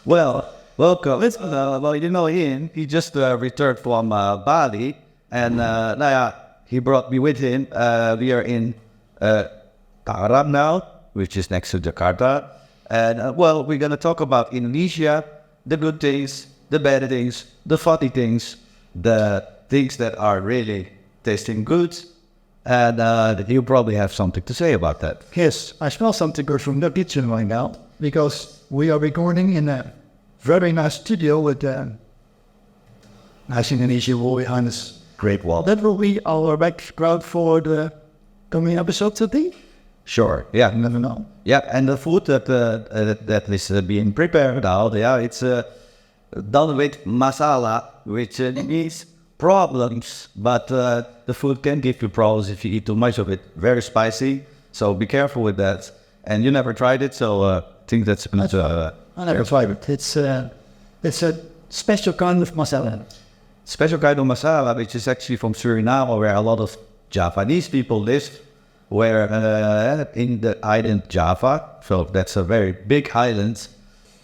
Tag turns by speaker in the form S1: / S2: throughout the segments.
S1: Well, welcome. Ian, he just returned from Bali, and he brought me with him. We are in Tangerang now, which is next to Jakarta. And, we're going to talk about Indonesia, the good things, the bad things, the funny things, the things that are really tasting good. And you probably have something to say about that.
S2: Yes, I smell something good from the kitchen right now because we are recording in a very nice studio with nice Indonesian wall behind us.
S1: Great wall.
S2: That will be our background for the coming episode today.
S1: Sure, yeah.
S2: Never know.
S1: Yeah, and the food that is being prepared now, it's done with masala, which means problems, but the food can give you problems if you eat too much of it. Very spicy, so be careful with that. And you never tried it, so I think that's a bit...
S2: I never tried it. It's a special kind of masala.
S1: Special kind of masala, which is actually from Suriname, where a lot of Javanese people live, where in the island Java, so that's a very big island.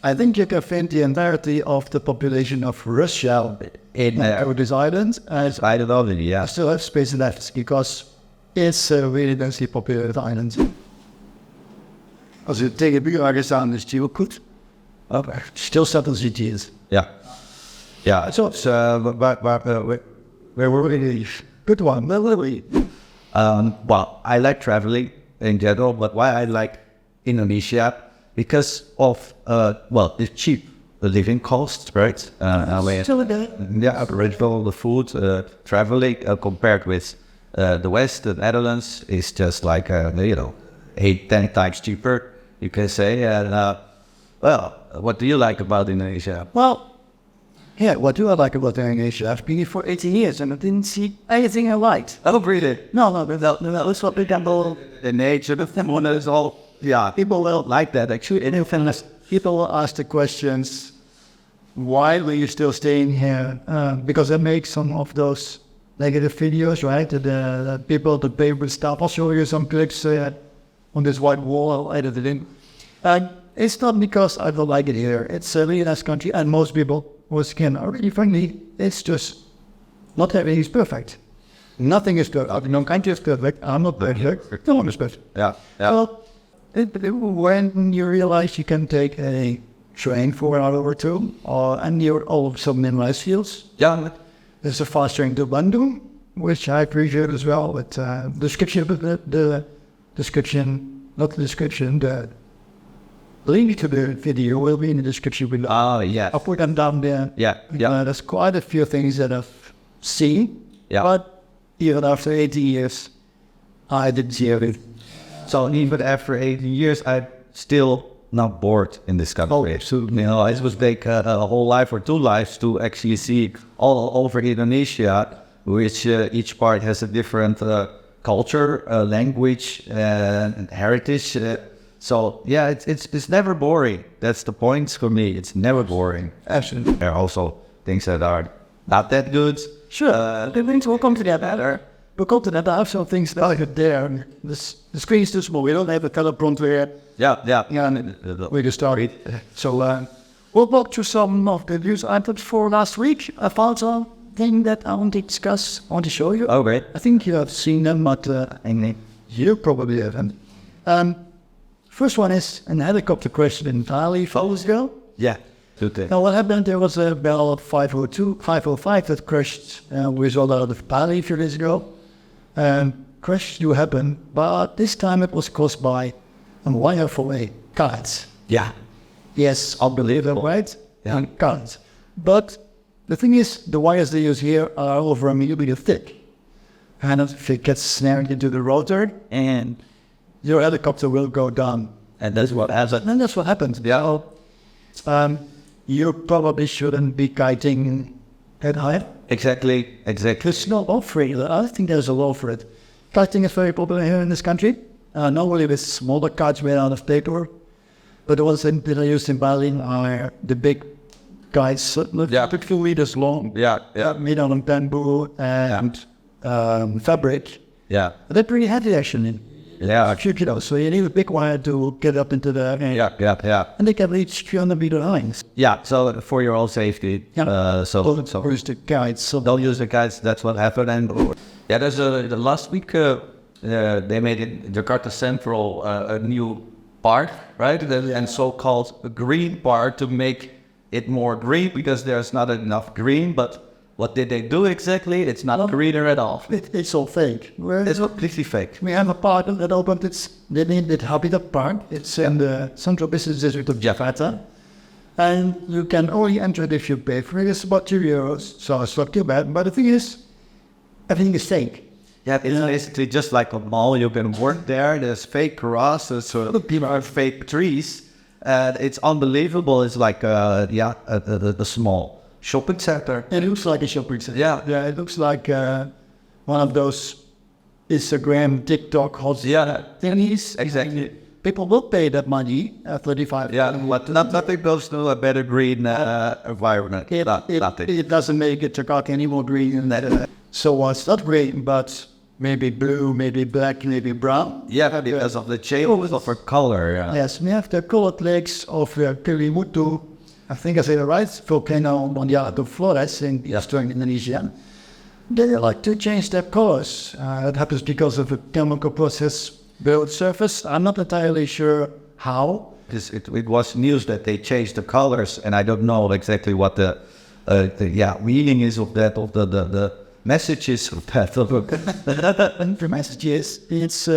S2: I think you can find the entirety of the population of Russia in this island.
S1: I don't know, yeah.
S2: I still have space left because it's a really densely populated island. Als je tegen buurwagen staan, is het heel goed. Still settles it is.
S1: Yeah. Yeah,
S2: So,
S1: where were we?
S2: good one. Where were we?
S1: I like traveling in general, but why I like Indonesia? Because of, the cheap living costs, right? Original, the food, traveling compared with the West, the Netherlands is just like, 8-10 times cheaper, you can say. And, what do you like about Indonesia?
S2: Well, yeah, what do I like about Indonesia? I've been here for 18 years and I didn't see anything I liked.
S1: Oh, really?
S2: No, that's what we gamble.
S1: The nature, the one is all, people don't like that actually.
S2: In fairness, people will ask the questions, why are you still staying here? Because I make some of those negative videos, right? The people, the paper stuff. I'll show you some clips on this white wall. I'll edit it in. It's not because I don't like it here. It's a really nice country, and most people who skin are really friendly. It's just not everything is perfect. Nothing is perfect. No country is perfect. I'm not perfect. No one is perfect.
S1: Yeah.
S2: Well, when you realize you can take a train for an hour or two, and you're also in rice fields.
S1: Yeah.
S2: There's a fast train to Bandung, which I appreciate as well. But the link to the video will be in the description below.
S1: Oh, yeah.
S2: I'll put them down there.
S1: Yeah.
S2: There's quite a few things that I've seen.
S1: Yeah.
S2: But even after 80 years, I didn't see everything.
S1: So even after 80 years, I'm still not bored in this country.
S2: Oh, absolutely.
S1: It would take a whole life or 2 lives to actually see all over Indonesia, which each part has a different culture, language, and heritage. It's never boring. That's the point for me. It's never boring.
S2: Absolutely.
S1: There are also things that are not that good.
S2: Sure, the things will come together. We'll come to that. I have some things that are there. The screen is too small. We don't have a teleprompter here.
S1: Yeah.
S2: We just started. So we'll walk through some of the news items for last week. I found something that I want to discuss. I want to show you.
S1: Oh, great.
S2: I think you have seen them, but you probably haven't. First one is a helicopter crash in Bali 4 years ago.
S1: Yeah. Good thing.
S2: Now what happened, there was a Bell 505 that crashed with all out of Bali a few days ago. Crash do happen, but this time it was caused by a wire from a kite.
S1: Yeah.
S2: Yes, unbelievable, right?
S1: Yeah.
S2: Kite. But the thing is, the wires they use here are over a millimeter thick. And if it gets snared into the rotor, and your helicopter will go down.
S1: And that's what happened.
S2: And that's what happened.
S1: Yeah.
S2: You probably shouldn't be kiting that high.
S1: Exactly.
S2: There's no law for it. I think there's a law for it. Kiting is very popular here in this country. Normally with smaller kites made out of paper. But the ones that are used in Bali are the big kites, a few meters long.
S1: Yeah.
S2: Made out of bamboo and fabric.
S1: Yeah.
S2: They're pretty heavy actually.
S1: Yeah.
S2: few kilos. So you need a big wire to get up into the air.
S1: Yeah.
S2: And they can reach 300 meter heights.
S1: Yeah, so for your own safety. So
S2: Use the guides. So
S1: don't use the guides. That's what happened. And yeah, there's the last week they made in Jakarta Central a new park, right? And so-called a green park to make it more green because there's not enough green. But what did they do exactly? It's not greener at all.
S2: It's all fake.
S1: It's completely fake.
S2: We have a part that opened. They named it Habitat Park. It's in the central business district of Jakarta. And you can only enter it if you pay for it. It's about €2, so it's not too bad. But the thing is, everything is fake.
S1: Yeah, it's basically just like a mall. You can work there. There's fake grasses, so people have fake trees. And it's unbelievable. It's like a small shopping center.
S2: It looks like a shopping center.
S1: Yeah.
S2: It looks like one of those Instagram, TikTok hot thingies.
S1: Exactly.
S2: People will pay that money, 35.
S1: Yeah, but nothing goes to a better green environment. Nothing.
S2: It doesn't make it Jakarta any more green than that. So it's not green, but maybe blue, maybe black, maybe brown.
S1: Yeah, because of the change of a color. Yeah.
S2: Yes, we have the colored lakes of Kelimutu. I think I said it right. Volcano on the Flores in eastern Indonesia. They like to change their colors. That happens because of a chemical process below the surface. I'm not entirely sure how.
S1: It was news that they changed the colors, and I don't know exactly what the meaning is of that, of the messages of that.
S2: The message is it's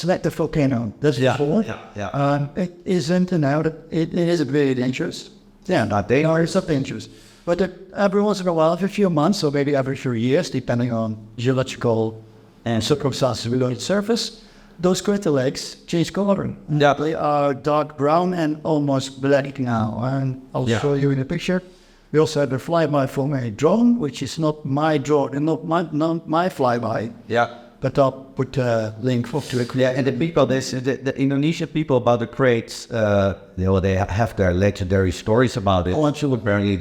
S2: like the volcano. That's before. It isn't now. It is very dangerous. Yeah,
S1: not dangerous.
S2: It's not dangerous. But every once in a while, every few months, or maybe every few years, depending on geological and circumstances below the surface, those crater lakes change color.
S1: Yeah.
S2: They are dark brown and almost black now. And I'll show you in the picture. We also had a flyby from a drone, which is not my drone and not my flyby.
S1: Yeah.
S2: But I'll put a link to it.
S1: Yeah, and the people, the Indonesian people about the crates, they have their legendary stories about it.
S2: Oh, absolutely.
S1: Apparently,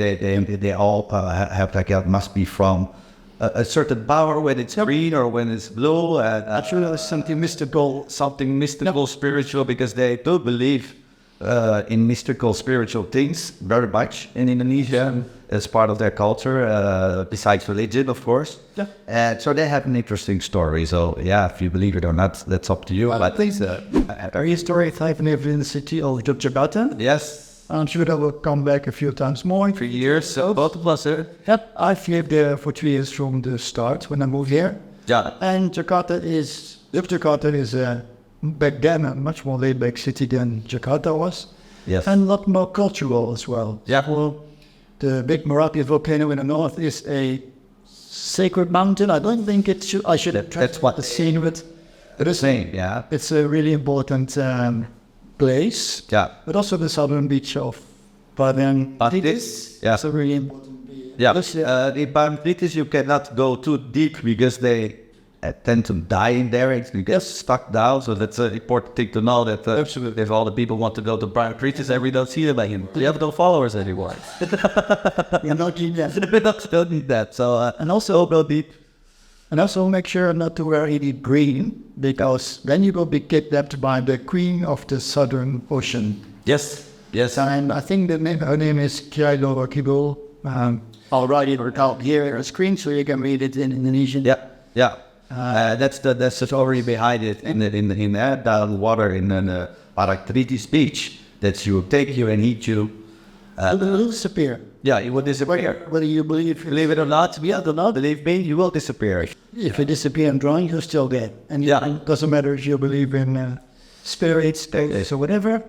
S1: they all have like it must be from a certain power when it's green or when it's blue.
S2: Actually, there's something mystical,
S1: spiritual, because they do believe in mystical, spiritual things very much in Indonesia as part of their culture, besides religion, of course.
S2: Yeah.
S1: And so they have an interesting story. So yeah, if you believe it or not, that's up to you.
S2: But please, our history, I've lived in the city of Yogyakarta.
S1: Yes.
S2: I'm sure I will come back a few times more.
S1: 3 years, so both of us.
S2: Yep, I've lived there for 3 years from the start when I moved here.
S1: Yeah.
S2: And Yogyakarta is back then a much more laid-back city than Jakarta was.
S1: Yes.
S2: And a lot more cultural as well.
S1: Yeah.
S2: Well, the big Merapi volcano in the north is a sacred mountain. I don't think I should have
S1: That's what
S2: the scene of it.
S1: It is saying, yeah.
S2: It's a really important place.
S1: Yeah.
S2: But also the southern beach of Bandung.
S1: This, yeah.
S2: It's a really important beach.
S1: Yeah. The Bandung, you cannot go too deep because they tend to die in there. You get stuck down, so that's an important thing to know. That if all the people want to go to private creatures, we don't see them again. You have no followers anymore.
S2: You're not doing that.
S1: Don't need that. So
S2: and also
S1: go deep.
S2: And also make sure not to wear any green, because then you will be kidnapped by the Queen of the Southern Ocean.
S1: Yes.
S2: And I think her name is Kiailo or Kibul. I'll write it out here on the screen so you can read it in Indonesian.
S1: Yeah. That's the story behind it in that water in the Parakritis beach. That you take you and eat you.
S2: It will disappear.
S1: Yeah, it will disappear.
S2: Whether you believe
S1: it or not, believe me, you will disappear.
S2: If you disappear in drawing, you're still dead. And it doesn't matter if you believe in spirits, ghosts, or whatever.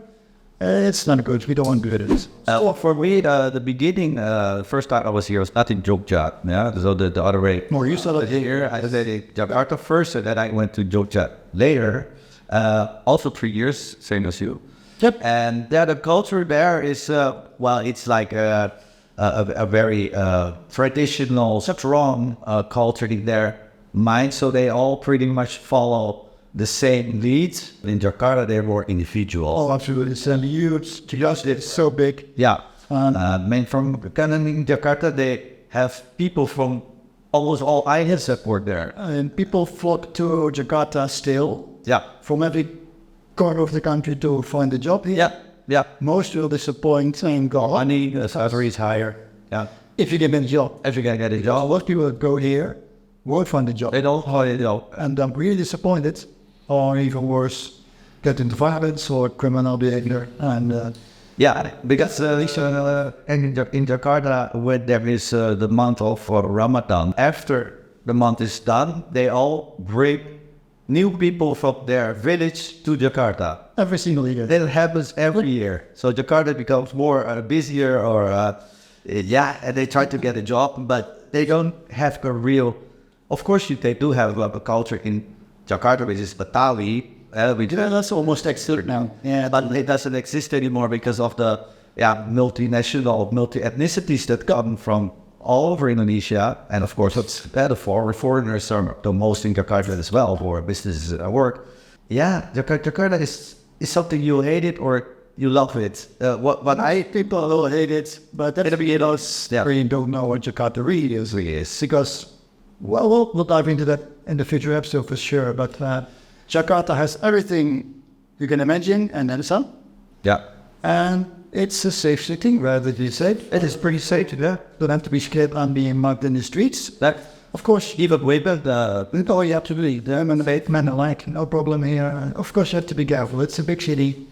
S2: It's not good. We don't want to do this.
S1: For me, the beginning, the first time I was here was not in Jogja. Yeah, so the other way.
S2: More you saw it
S1: here. I was in Jakarta first, and then I went to Jogja later. Also 3 years, same as you.
S2: Yep.
S1: And the culture there is it's like a very traditional, strong culture in their mind. So they all pretty much follow the same leads. In Jakarta, they're more individual.
S2: Oh, absolutely. It's huge. It's so big.
S1: Yeah. From in Jakarta, they have people from almost all islands that work there.
S2: And people flock to Jakarta still.
S1: Yeah.
S2: from every corner of the country to find a job here.
S1: Yeah. Yeah.
S2: Most will disappoint and go on.
S1: Money, the salary is higher. Yeah.
S2: If you get a job.
S1: If you can get a
S2: A
S1: job,
S2: lot of people go here, won't find a job.
S1: they don't hire,
S2: And I'm really disappointed, or even worse, get into violence or criminal behavior. And
S1: yeah, because in Jakarta, when there is the month of Ramadan, after the month is done, they all bring new people from their village to Jakarta.
S2: every single year.
S1: That happens every year. So Jakarta becomes more busier, or and they try to get a job, but they don't have a real. Of course, they do have a culture in Jakarta, which is Betawi.
S2: That's almost extinct now. Yeah,
S1: But it doesn't exist anymore because of the multinational, multi-ethnicities that come from all over Indonesia. And of course, it's the foreigners are the most in Jakarta as well for businesses and work. Yeah, Jakarta is something you hate it or you love it.
S2: people will hate it, but that's because they don't know what Jakarta really is. Because, well, we'll dive into that in the future episode for sure. But Jakarta has everything you can imagine, and then some.
S1: Yeah.
S2: And it's a safe city, rather than safe.
S1: It is pretty safe, yeah.
S2: Don't have to be scared on being mugged in the streets. Of course,
S1: Even women,
S2: oh, yeah, absolutely. Them and faith men alike, no problem here. Of course, you have to be careful. It's a big city.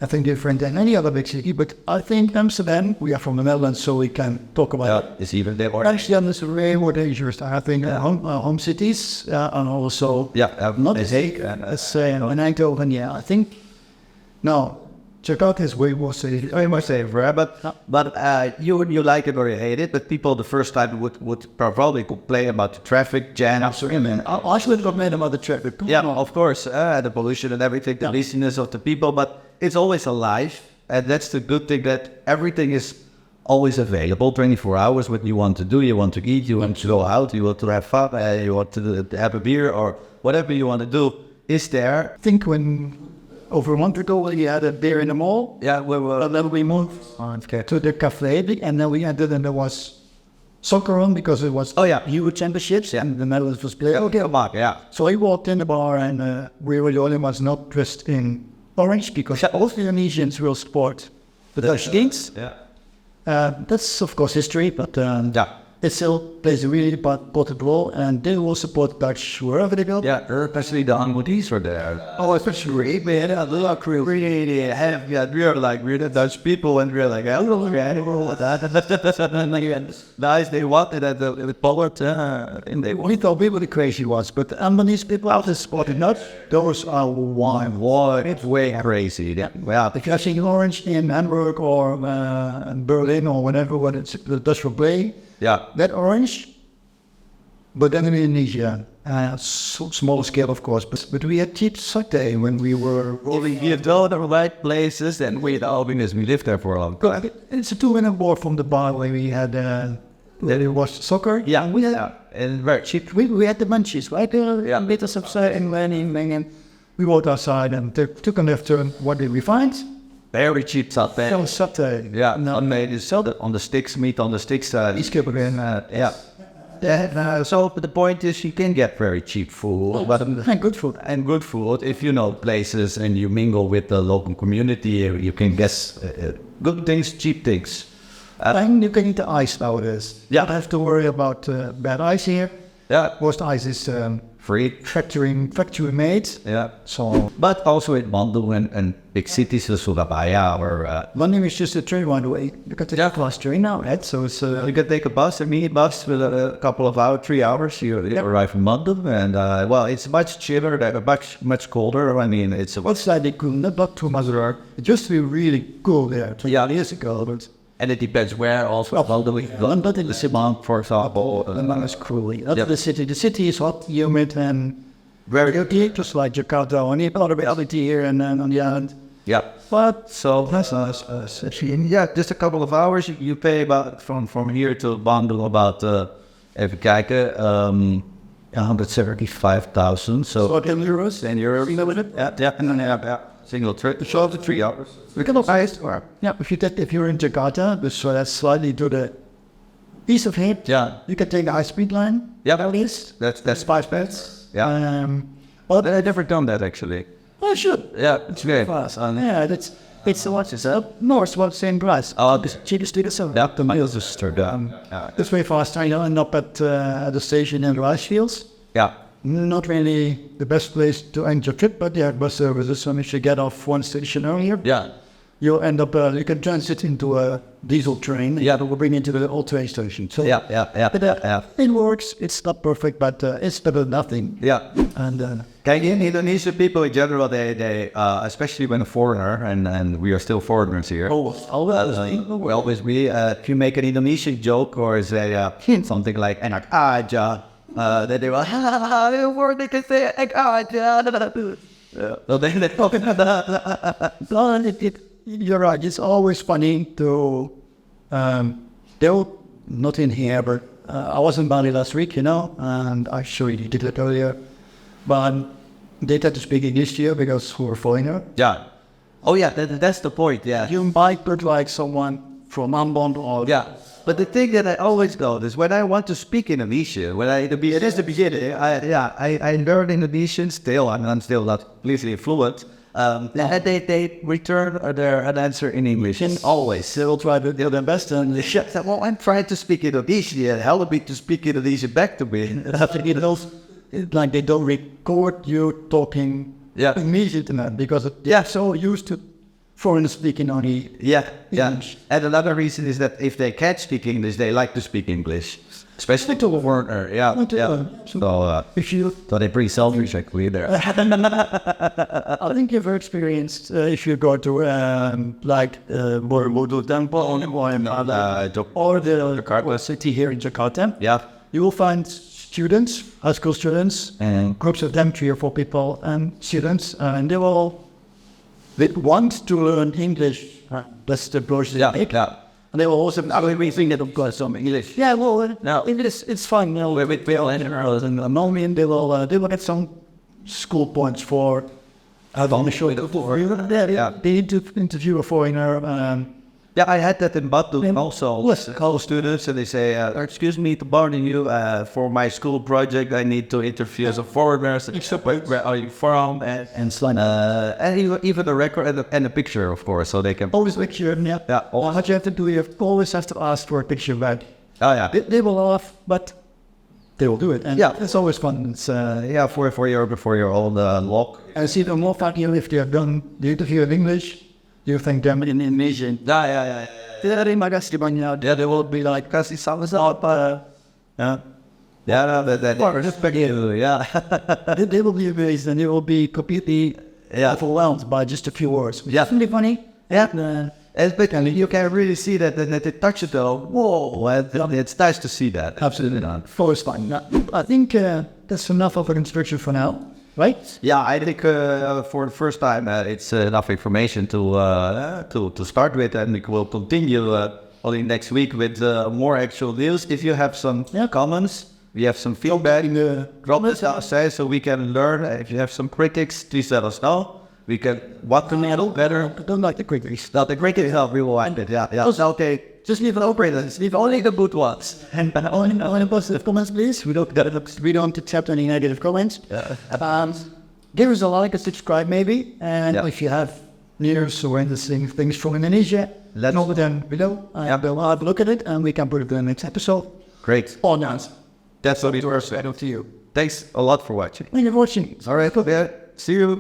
S2: I think different than any other big city. But I think Amsterdam, we are from the Netherlands, so we can talk about it.
S1: it's even there.
S2: Actually, this is way more dangerous. I think home cities and also
S1: Not
S2: as
S1: Hague
S2: let's say in Eindhoven. Yeah, I think no, Jakarta is way more safe.
S1: I must say, but you like it or you hate it. But people the first time would probably complain about the traffic jam.
S2: Absolutely. I should have made about the traffic.
S1: Of course, the pollution and everything, the laziness of the people. But it's always alive, and that's the good thing, that everything is always available 24 hours. What you want to do, you want to eat, you want to go out, you want to have fun, you want to have a beer or whatever you want to do is there.
S2: I think when over a month ago we had a beer in the mall.
S1: Yeah,
S2: And then we moved to the cafe, and then we entered, and there was soccer on because it was Euro Championships, and the Netherlands was playing. So I walked in the bar, and we were the only ones not dressed in orange, because all the Indonesians will support the Dutch teams. That's of course history, but it still plays a really important role, and they will support Dutch wherever they go.
S1: Yeah, especially the Angmotis were there.
S2: Oh, especially man, I love
S1: Really have, we're the Dutch people, and we're like, nice, they wanted that with Pollard, and they
S2: we thought we were the crazy ones, but the Albanese people out there supported Dutch. Those are wild.
S1: it's way crazy. Yeah.
S2: If you're seeing orange in Hamburg or Berlin or whatever, when it's the Dutch will play, that orange. But then in Indonesia, smaller scale, of course. But we had cheap satay when we were rolling.
S1: You know the right places, and we lived there for a long time.
S2: It's a 2-minute walk from the bar where we had it was soccer.
S1: Yeah,
S2: we had
S1: and very cheap.
S2: We had the munchies, right? Meters outside and and we walked outside and took a left turn. What did we find?
S1: Very cheap satay.
S2: Satay.
S1: Yeah, made is on the sticks, meat on the sticks. So the point is, you can get very cheap food,
S2: and good food.
S1: And good food, if you know places and you mingle with the local community, you can guess good things, cheap things.
S2: And you can eat the ice nowadays. You don't have to worry about bad ice here.
S1: Yeah,
S2: most ice is
S1: free,
S2: factory made.
S1: Yeah.
S2: So,
S1: but also in Bandung and big cities, Surabaya or
S2: Bandung is just a train right away. You can take a class train now, right? So it's
S1: you can take a bus, a mini bus with a couple of hours, 3 hours. You arrive in Bandung, and it's much chiller, much colder. I mean, it's
S2: slightly cool, not too much. It used to be really cool there 20 years ago, but.
S1: And it depends where also.
S2: Not in the city, for example. London is cool. Not the city. The city is hot, humid, and very dirty, just like Jakarta. Only a lot of reality here and then on the island.
S1: Yeah.
S2: But
S1: so that's nice. Just a couple of hours. You pay about from here to Bandung about even kijken, 175,000. So
S2: 10 euros.
S1: 10 euros. Yeah. Single trip. So after 3 hours.
S2: We can also if you're in Jakarta, so that's slightly to the east of here.
S1: Yeah.
S2: You can take the high speed line.
S1: Yeah.
S2: At least.
S1: That's
S2: 5 minutes.
S1: Yeah. Well, I never done that actually.
S2: I should.
S1: Yeah, it's great.
S2: Fast. Yeah, it's what is up north, what same price.
S1: This
S2: Cheapest to the south.
S1: yeah, the miles is done.
S2: This way fast. I end up at the station in rice fields.
S1: Yeah.
S2: Not really the best place to end your trip, but yeah, bus services. So if you get off one station earlier,
S1: Yeah.
S2: you'll end up. You can transit into a diesel train.
S1: Yeah.
S2: That will bring you to the old train station. So
S1: Yeah.
S2: but, it works. It's not perfect, but it's better than nothing.
S1: Yeah.
S2: And
S1: In Indonesian people in general, they especially when a foreigner, and we are still foreigners here. If you make an Indonesian joke or say something like "enak aja," then they will they can say "enak aja." So they talk
S2: you're right. It's always funny to. Not in here, but I was in Bali last week, and I sure you did it earlier. But they tend to speak English here because we're foreigner.
S1: Yeah. Oh yeah, that's the point. Yeah.
S2: You might look like someone from Ambon or
S1: But the thing that I always notice when I want to speak Indonesian, it is the beginning. I learn Indonesian still. I'm still not completely fluent. They return an answer in English. Always.
S2: they will try to do their best, and they
S1: Shut up. Well, I'm trying to speak Indonesian. Help me to speak Indonesian back to me.
S2: like they don't record you talking Indonesian to them because they're so used to foreigners speaking only English.
S1: And another reason is that if they can't speak English, they like to speak English, especially to a foreigner. So they're pretty selfish, actually. There.
S2: I think you've experienced if you go to Borobudur Temple or the
S1: Jakarta
S2: city here in Jakarta.
S1: Yeah.
S2: You will find students, high school students, and groups of them, 3 or 4 people, and students, and they want to learn English. That's the approach they make. And they will also, we think that of course some English. Yeah, well, it's fine. We all enter in the moment. They will get some school points for. They need to interview a foreigner.
S1: I had that in Bandung also. College students, and they say, "Excuse me to bother you. For my school project, I need to interview as a foreigner. Where are you from?" And even a record and a picture, of course, so they can
S2: always picture. What you have to do, you always have to ask for a picture back. They will laugh, but they will do it. And it's always fun. It's
S1: for your own log.
S2: And see, the more funny if they have done the interview in English. You think them in Indonesian? Terima kasih banyak. They will be like, kasih sama-sama. They will be amazed and they will be completely overwhelmed by just a few words.
S1: Yeah.
S2: Isn't it funny?
S1: Especially you can really see that they touch it though. Whoa, it's nice to see that.
S2: Absolutely not. Always fun. I think that's enough of an introduction for now. Right?
S1: Yeah, I think for the first time it's enough information to start with, and we will continue only next week with more actual news. If you have some comments, we have some feedback, drop it down, so we can learn. If you have some critics, please let us know. We can what to handle better.
S2: I don't like the critics.
S1: Not the critics, we will like it. Okay.
S2: Just leave it open.
S1: Leave only the good ones.
S2: And only positive comments, please. We don't accept any negative comments. Give us a like, a subscribe, maybe. And if you have news or interesting things from Indonesia, let know them below. We'll have a look at it, and we can put it in the next episode.
S1: Great.
S2: Or not.
S1: That's what it was.
S2: To you.
S1: Thanks a lot for watching.
S2: Thank you for watching.
S1: All right. See you.